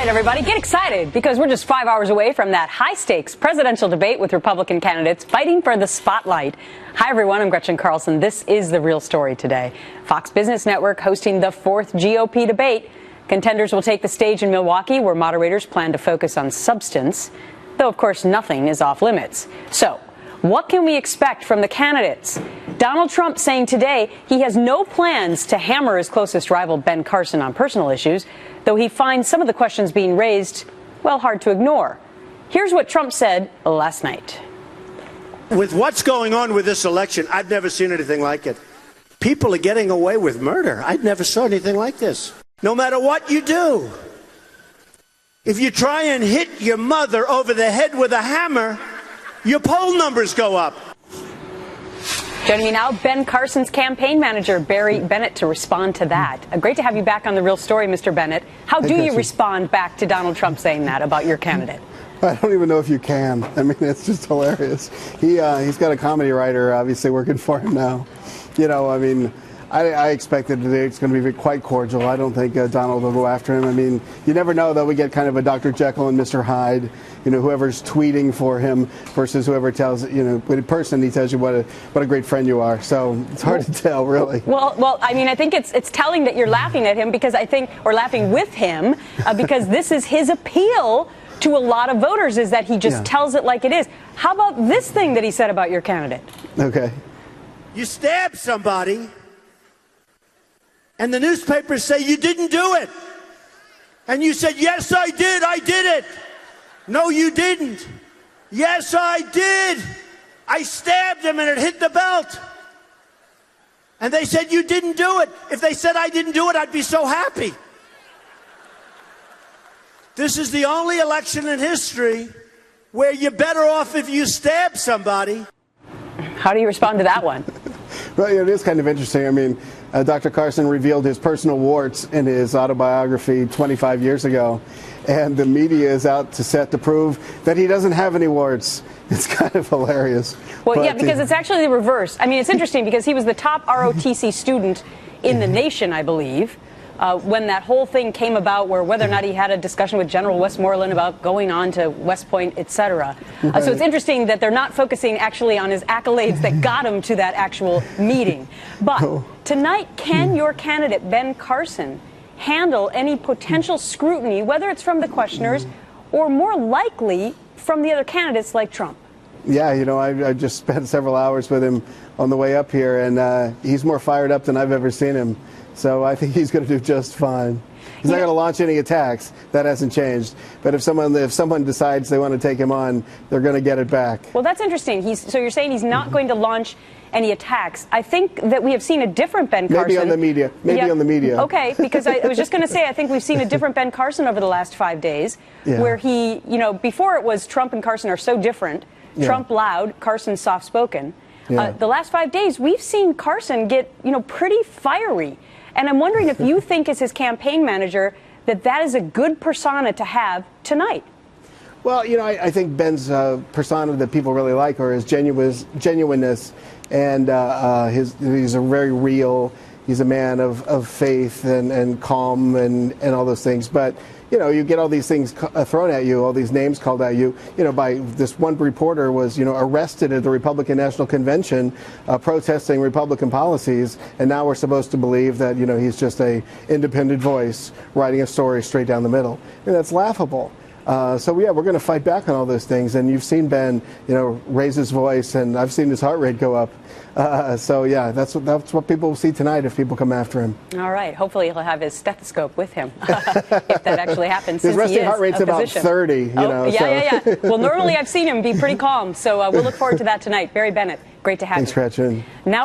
right, everybody, get excited because we're just 5 hours away from that high-stakes presidential debate with Republican candidates fighting for the spotlight. Hi, everyone. I'm Gretchen Carlson. This is The Real Story today. Fox Business Network hosting the fourth GOP debate. Contenders will take the stage in Milwaukee, where moderators plan to focus on substance, though, of course, nothing is off limits. So, what can we expect from the candidates? Donald Trump saying today he has no plans to hammer his closest rival, Ben Carson, on personal issues, though he finds some of the questions being raised, well, hard to ignore. Here's what Trump said last night. With what's going on with this election, I've never seen anything like it. People are getting away with murder. I never saw anything like this. No matter what you do, if you try and hit your mother over the head with a hammer, your poll numbers go up. Joining me now, Ben Carson's campaign manager, Barry Bennett, to respond to that. Great to have you back on The Real Story, Mr. Bennett. How do you respond back to Donald Trump saying that about your candidate? I don't even know if you can. I mean, it's just hilarious. He's got a comedy writer, obviously, working for him now. You know, I mean, I expected today it's going to be quite cordial. I don't think Donald will go after him. I mean, you never know, though. We get kind of a Dr. Jekyll and Mr. Hyde. You know, whoever's tweeting for him versus whoever tells, you know, in person, he tells you what a great friend you are. So it's hard to tell, really. Well, I mean, I think it's telling that you're laughing at him because or laughing with him because this is his appeal to a lot of voters, is that he just tells it like it is. How about this thing that he said about your candidate? Okay. You stabbed somebody, and the newspapers say you didn't do it. And you said, yes, I did it. No, you didn't. Yes, I did. I stabbed him and it hit the belt. And they said you didn't do it. If they said I didn't do it, I'd be so happy. This is the only election in history where you're better off if you stab somebody. How do you respond to that one? Well, it is kind of interesting. I mean, Dr. Carson revealed his personal warts in his autobiography 25 years ago, and the media is out to set to prove that he doesn't have any warts. It's kind of hilarious. Well, yeah, because it's actually the reverse. I mean, it's interesting because he was the top ROTC student in the nation, I believe, when that whole thing came about, where whether or not he had a discussion with General Westmoreland about going on to West Point, etc. Right. So it's interesting that they're not focusing actually on his accolades that got him to that actual meeting. But tonight, can your candidate, Ben Carson, handle any potential scrutiny, whether it's from the questioners or more likely from the other candidates like Trump? Yeah, you know, I just spent several hours with him on the way up here, and he's more fired up than I've ever seen him. So I think he's going to do just fine. He's not going to launch any attacks. That hasn't changed. But if someone decides they want to take him on, they're going to get it back. Well, that's interesting. So you're saying he's not going to launch any attacks. I think that we have seen a different Ben Carson. Maybe on the media. Maybe on the media. Okay, because I was just going to say, I think we've seen a different Ben Carson over the last 5 days, where he, you know, before it was Trump and Carson are so different. Trump loud, Carson soft-spoken. The last 5 days, we've seen Carson get, you know, pretty fiery. And I'm wondering if you think, as his campaign manager, that is a good persona to have tonight. Well, you know, I think Ben's persona that people really like are his genuineness, and he's a very real. He's a man of faith and calm and all those things. But you know, you get all these things thrown at you, all these names called at you. You know, by this one reporter was, you know, arrested at the Republican National Convention protesting Republican policies, and now we're supposed to believe that, you know, he's just a independent voice writing a story straight down the middle, and that's laughable. So yeah, we're going to fight back on all those things, and you've seen Ben, you know, raise his voice, and I've seen his heart rate go up. So yeah, that's what people will see tonight if people come after him. All right, hopefully he'll have his stethoscope with him if that actually happens. His resting heart rate's about 30. You know, yeah. Well, normally I've seen him be pretty calm, so we'll look forward to that tonight. Barry Bennett, great to have you. Thanks, Gretchen. Now.